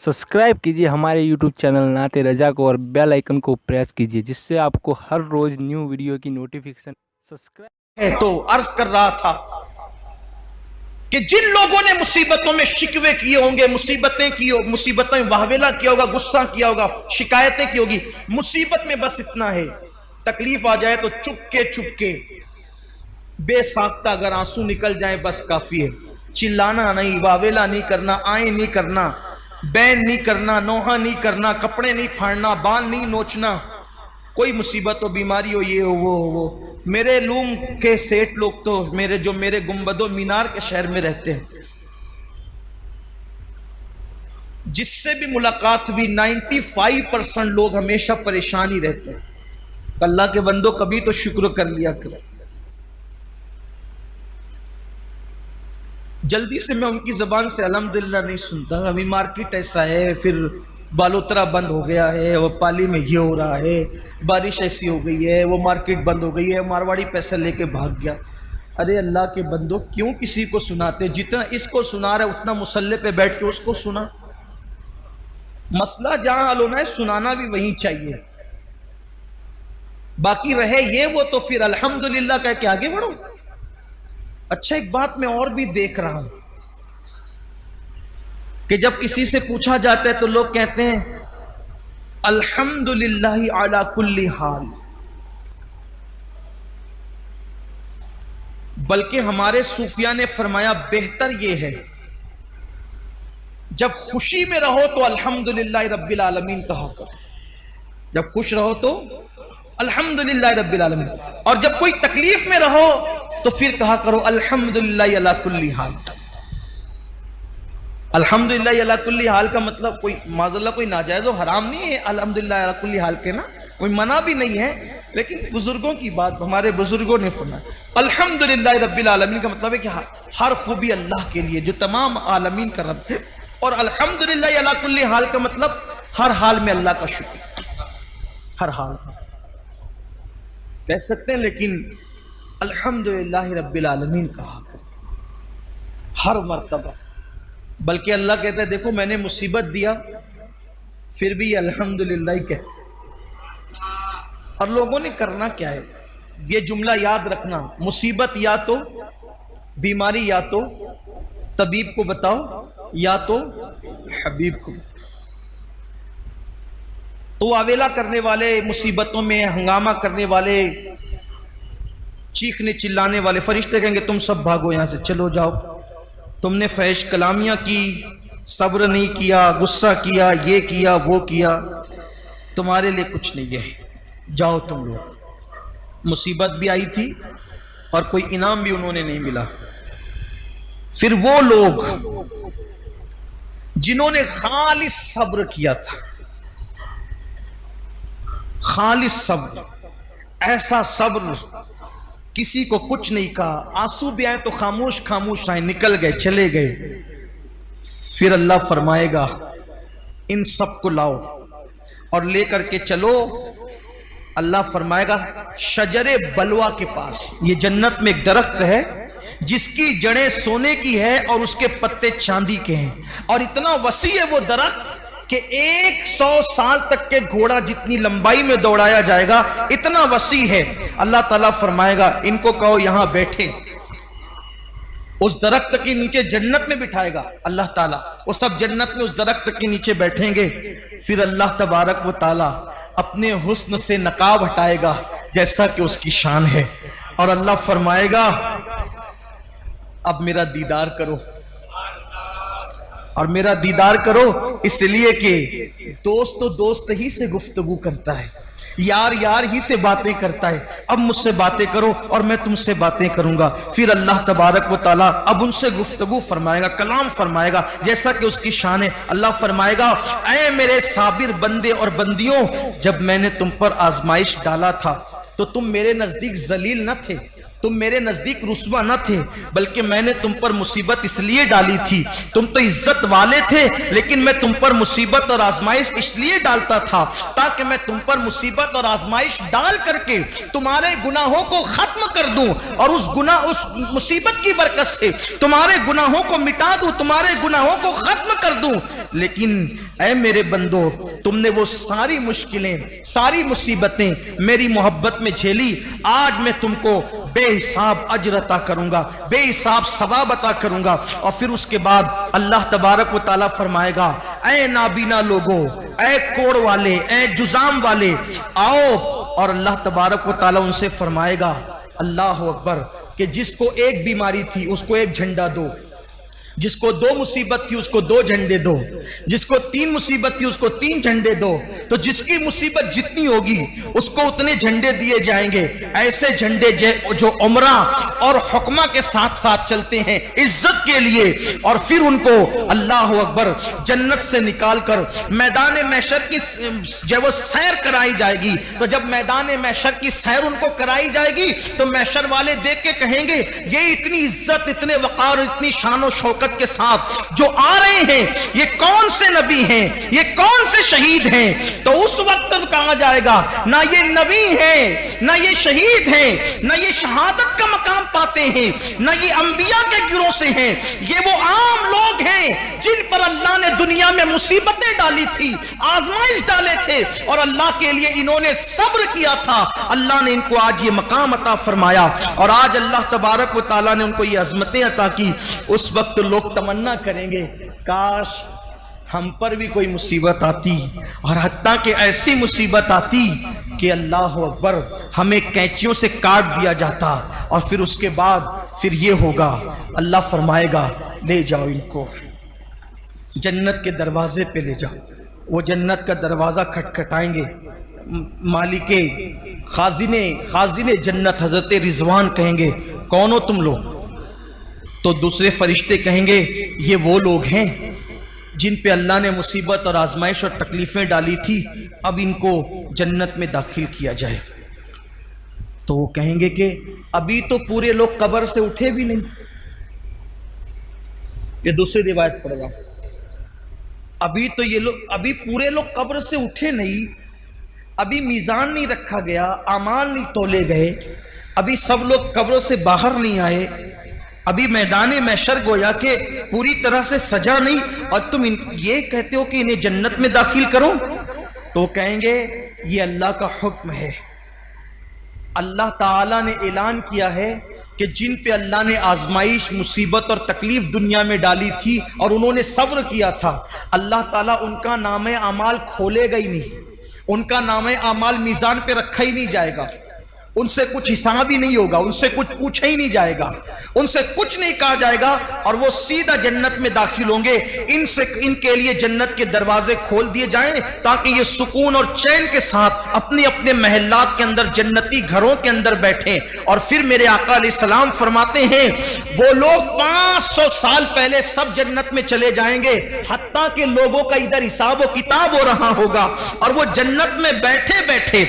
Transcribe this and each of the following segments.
Subscribe कीजिए हमारे YouTube channel नाते रजा को और बेल आइकन को प्रेस कीजिए जिससे आपको हर रोज न्यू वीडियो की नोटिफिकेशन सब्सक्राइब है। तो अर्ज कर रहा था कि जिन लोगों ने मुसीबतों में शिकवे किए होंगे, मुसीबतें वाहवेला किया होगा, गुस्सा किया होगा, शिकायतें की होगी, मुसीबत में बस इतना है, तकलीफ आ जाए तो चुपके चुपके बेसाख्ता अगर आंसू निकल जाए बस काफी है। चिल्लाना नहीं, वावेला नहीं करना, आए नहीं करना, बैन नहीं करना, नोहा नहीं करना, कपड़े नहीं फाड़ना, बाल नहीं नोचना, कोई मुसीबत हो, बीमारी हो, ये हो वो। मेरे लूम के सेठ लोग तो मेरे गुंबदो मीनार के शहर में रहते हैं, जिससे भी मुलाकात हुई 95% लोग हमेशा परेशान ही रहते हैं। अल्लाह के बंदो कभी तो शुक्र कर लिया करो। जल्दी से मैं उनकी जबान से अल्हम्दुलिल्लाह नहीं सुनता। अभी मार्केट ऐसा है, फिर बालोतरा बंद हो गया है, वो पाली में ये हो रहा है, बारिश ऐसी हो गई है, वो मार्केट बंद हो गई है, मारवाड़ी पैसा लेके भाग गया। अरे अल्लाह के बंदो क्यों किसी को सुनाते? जितना इसको सुना रहे उतना मुसल्ले पे बैठ के उसको सुना। मसला जहां हल होना है सुनाना भी वहीं चाहिए, बाकी रहे ये वो तो फिर अल्हम्दुलिल्लाह कह के आगे बढ़ो। अच्छा, एक बात मैं और भी देख रहा हूं कि जब किसी से पूछा जाता है तो लोग कहते हैं अल्हम्दुलिल्लाह अला कुल्ली हाल, बल्कि हमारे सूफिया ने फरमाया बेहतर यह है जब खुशी में रहो तो अल्हम्दुलिल्लाह रब्बिल आलमीन कहा करो, जब खुश रहो तो अल्हम्दुलिल्लाह रब्बिल आलमीन, और जब कोई तकलीफ में रहो तो फिर कहा करो अल्हम्दुलिल्लाह अला कुल्ली हाल। अल्हम्दुलिल्लाह अला कुल्ली हाल का मतलब कोई माज़अल्लाह कोई नाजायज और हराम नहीं है अल्हम्दुलिल्लाह अला कुल्ली हाल के, ना कोई मना भी नहीं है, लेकिन बुजुर्गों की बात, हमारे बुजुर्गों ने फरमाया अल्हम्दुलिल्लाह रब्बिल आलमीन का मतलब है कि हर खूबी अल्लाह के लिए जो तमाम आलमीन का रब है, और अल्हम्दुलिल्लाह अला कुल्ली हाल का मतलब हर हाल में अल्लाह का शुक्र, हर हाल में कह सकते हैं, लेकिन अल्हम्दुलिल्लाह रब्बिल आलमीन कहा हर मर्तबा। बल्कि अल्लाह कहता है देखो मैंने मुसीबत दिया फिर भी अल्हम्दुलिल्लाह ही कहते। और लोगों ने करना क्या है, ये जुमला याद रखना, मुसीबत या तो बीमारी या तो तबीब को बताओ या तो हबीब को। तो आवेला करने वाले, मुसीबतों में हंगामा करने वाले, चीखने चिल्लाने वाले फरिश्ते कहेंगे तुम सब भागो यहां से, चलो जाओ, तुमने फहश कलामियां की, सब्र नहीं किया, गुस्सा किया, ये किया वो किया, तुम्हारे लिए कुछ नहीं है, जाओ तुम लोग। मुसीबत भी आई थी और कोई इनाम भी उन्होंने नहीं मिला। फिर वो लोग जिन्होंने खालिस सब्र किया था, खालिस सब्र, ऐसा सब्र किसी को कुछ नहीं कहा, आंसू भी आए तो खामोश खामोश आए, निकल गए, चले गए, फिर अल्लाह फरमाएगा इन सब को लाओ और लेकर के चलो। अल्लाह फरमाएगा शजरे बलवा के पास, ये जन्नत में एक दरख्त है जिसकी जड़ें सोने की है और उसके पत्ते चांदी के हैं, और इतना वसी है वो दरख्त कि 100 साल तक के घोड़ा जितनी लंबाई में दौड़ाया जाएगा, इतना वसी है। अल्लाह ताला फरमाएगा इनको कहो यहां बैठे, उस दरख्त के नीचे जन्नत में बिठाएगा अल्लाह ताला, वो सब जन्नत में उस दरख्त के नीचे बैठेंगे। फिर अल्लाह तबारक व ताला अपने हुस्न से नकाब हटाएगा जैसा कि उसकी शान है, और अल्लाह फरमाएगा अब मेरा दीदार करो, और मेरा दीदार करो इसलिए कि दोस्त तो दोस्त ही से गुफ्तगू करता है, यार यार ही से बातें करता है, अब मुझसे बातें करो और मैं तुमसे बातें करूंगा। फिर अल्लाह तबारक व ताला अब उनसे गुफ्तगू फरमाएगा, कलाम फरमाएगा जैसा कि उसकी शान है। अल्लाह फरमाएगा ऐ मेरे साबिर बंदे और बंदियों, जब मैंने तुम पर आजमाइश डाला था तो तुम मेरे नजदीक जलील न थे, तुम मेरे नजदीक रुस्वा न थे, बल्कि मैंने तुम पर मुसीबत इसलिए डाली थी, तुम तो इज्जत वाले थे, लेकिन मैं तुम पर मुसीबत और आजमाइश इसलिए डालता था ताकि मैं तुम पर मुसीबत और आजमाइश डाल करके तुम्हारे गुनाहों को खत्म कर दूं और उस मुसीबत की बरकत से तुम्हारे गुनाहों को मिटा दूं, तुम्हारे गुनाहों को खत्म कर दूं। लेकिन ऐ मेरे बंदो, तुमने वो सारी मुश्किलें, सारी मुसीबतें मेरी मोहब्बत में झेली। आज मैं तुमको बेहिसाब अजर अता करूंगा, बेहिसाब सवाब अता करूंगा। और फिर उसके बाद अल्लाह तबारक व तआला फरमाएगा, ऐ नाबीना लोगो, ऐ कोड़ वाले, ऐ जुजाम वाले, आओ। और अल्लाह तबारक व तआला उनसे फरमाएगा, अल्लाह अकबर, कि जिसको एक बीमारी थी उसको एक झंडा दो, जिसको 2 मुसीबत थी उसको 2 झंडे दो, जिसको 3 मुसीबत थी उसको 3 झंडे दो। तो जिसकी मुसीबत जितनी होगी उसको उतने झंडे दिए जाएंगे। ऐसे झंडे जो उमरा और हुक्मा के साथ साथ चलते हैं इज्जत के लिए। और फिर उनको अल्लाह अकबर जन्नत से निकालकर मैदान महशर की जब वो सैर कराई जाएगी, तो जब मैदान महशर की सैर उनको कराई जाएगी तो महशर वाले देख के कहेंगे, ये इतनी इज्जत, इतने वकार, इतनी शान और शौकत के साथ जो आ रहे हैं, ये कौन से नबी हैं, ये कौन से शहीद हैं। तो उस वक्त कहा जाएगा, ना ये नबी हैं, ना ये शहीद हैं, ना ये शहादत का मकाम पाते हैं, ना ये अंबिया के गिरोह से हैं, ये वो आम लोग हैं जिन पर अल्लाह ने दुनिया में मुसीबतें डाली थी, आजमाइश डाले थे, और अल्लाह के लिए इन्होंने सब्र किया था। अल्लाह ने इनको आज ये मकाम अता फरमाया और आज अल्लाह तबारक व तआला ने उनको ये अजमतें अता की। उस वक्त लोग तमन्ना करेंगे, काश हम पर भी कोई मुसीबत आती, और हत्ता कि ऐसी मुसीबत आती कि अल्लाह अकबर हमें कैंचियों से काट दिया जाता। और फिर उसके बाद फिर ये होगा, अल्लाह फरमाएगा, ले जाओ इनको जन्नत के दरवाजे पे ले जाओ। वो जन्नत का दरवाजा खटखटाएंगे, मालिके खाजिने जन्नत हजरत रिजवान कहेंगे, कौन हो तुम लोग? तो दूसरे फरिश्ते कहेंगे, ये वो लोग हैं जिन पे अल्लाह ने मुसीबत और आजमाइश और तकलीफें डाली थी, अब इनको जन्नत में दाखिल किया जाए। तो वो कहेंगे कि अभी तो पूरे लोग कब्र से उठे भी नहीं। ये दूसरी रिवायत पढ़ रहा हूं, अभी तो ये लोग, अभी पूरे लोग कब्र से उठे नहीं, अभी मीजान नहीं रखा गया, अमाल नहीं तोले गए, अभी सब लोग कब्रों से बाहर नहीं आए, अभी मैदान महशर गोया के पूरी तरह से सजा नहीं, और तुम ये कहते हो कि इन्हें जन्नत में दाखिल करो। तो कहेंगे, ये अल्लाह का हुक्म है। अल्लाह ताला ने ऐलान किया है कि जिन पे अल्लाह ने आजमाइश, मुसीबत और तकलीफ दुनिया में डाली थी और उन्होंने सब्र किया था, अल्लाह ताला उनका नामे अमाल खोलेगा ही नहीं, उनका नामे अमाल मीजान पे रखा ही नहीं जाएगा, उनसे कुछ हिसाब ही नहीं होगा, उनसे कुछ पूछा ही नहीं जाएगा, उनसे कुछ नहीं कहा जाएगा, और वो सीधा जन्नत में दाखिल होंगे। इनके लिए जन्नत के दरवाजे खोल दिए जाएं ताकि ये सुकून और चैन के साथ अपने अपने महल्लात के अंदर, जन्नती घरों के अंदर बैठें। और फिर मेरे आका अलैहिस्सलाम फरमाते हैं, वो लोग 500 साल पहले सब जन्नत में चले जाएंगे, हत्ता के लोगों का इधर हिसाब व किताब हो रहा होगा, और वो जन्नत में बैठे बैठे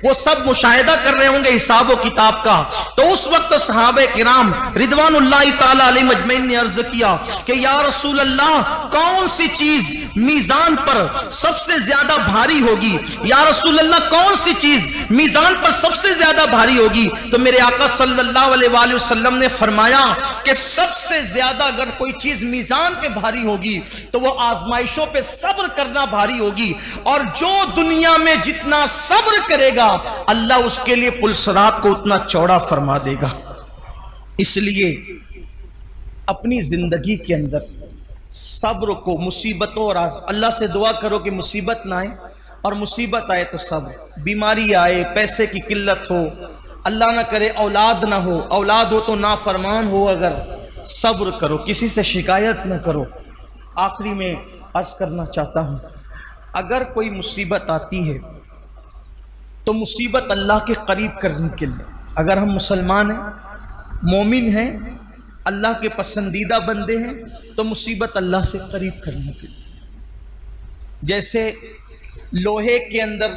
वो सब मुशाहिदा कर रहे होंगे हिसाब व किताब का। तो उस वक्त सहाबे किराम रिदवानुल्लाहि ताला अलैहिम अजमईन ने अर्ज किया कि या रसूल अल्लाह, कौन सी चीज मीजान पर सबसे ज्यादा भारी होगी? या रसूल अल्लाह, कौन सी चीज मीजान पर सबसे ज्यादा भारी होगी? तो मेरे आका सल्लल्लाहु अलैहि वसल्लम ने फरमाया कि सबसे ज्यादा अगर कोई चीज मीजान पे भारी होगी तो वो आजमाइशों पे सब्र करना भारी होगी, और जो दुनिया में जितना सब्र करेगा अल्लाह उसके लिए पुलसरात को उतना चौड़ा फरमा देगा। इसलिए अपनी जिंदगी के अंदर सब्र को, मुसीबतों और अल्लाह से दुआ करो कि मुसीबत ना आए, और मुसीबत आए तो सब्र, बीमारी आए, पैसे की किल्लत हो, अल्लाह ना करे औलाद ना हो, औलाद हो तो नाफरमान हो, अगर सब्र करो, किसी से शिकायत ना करो। आखिरी में अर्ज करना चाहता हूं, अगर कोई मुसीबत आती है तो मुसीबत अल्लाह के करीब करने के लिए, अगर हम मुसलमान हैं, मोमिन हैं, अल्लाह के पसंदीदा बंदे हैं, तो मुसीबत अल्लाह से करीब करने के लिए। जैसे लोहे के अंदर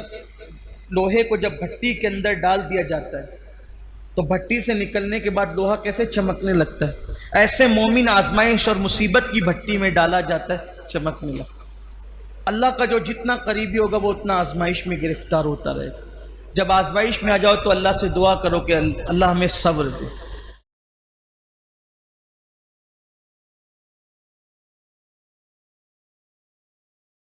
लोहे को जब भट्टी के अंदर डाल दिया जाता है तो भट्टी से निकलने के बाद लोहा कैसे चमकने लगता है, ऐसे मोमिन आजमाइश और मुसीबत की भट्टी में डाला जाता है, चमकने लगता है। अल्लाह का जो जितना करीबी होगा वो उतना आजमाइश में गिरफ्तार होता रहेगा। जब आजमाइश में आ जाओ तो अल्लाह से दुआ करो कि अल्लाह हमें सब्र दे।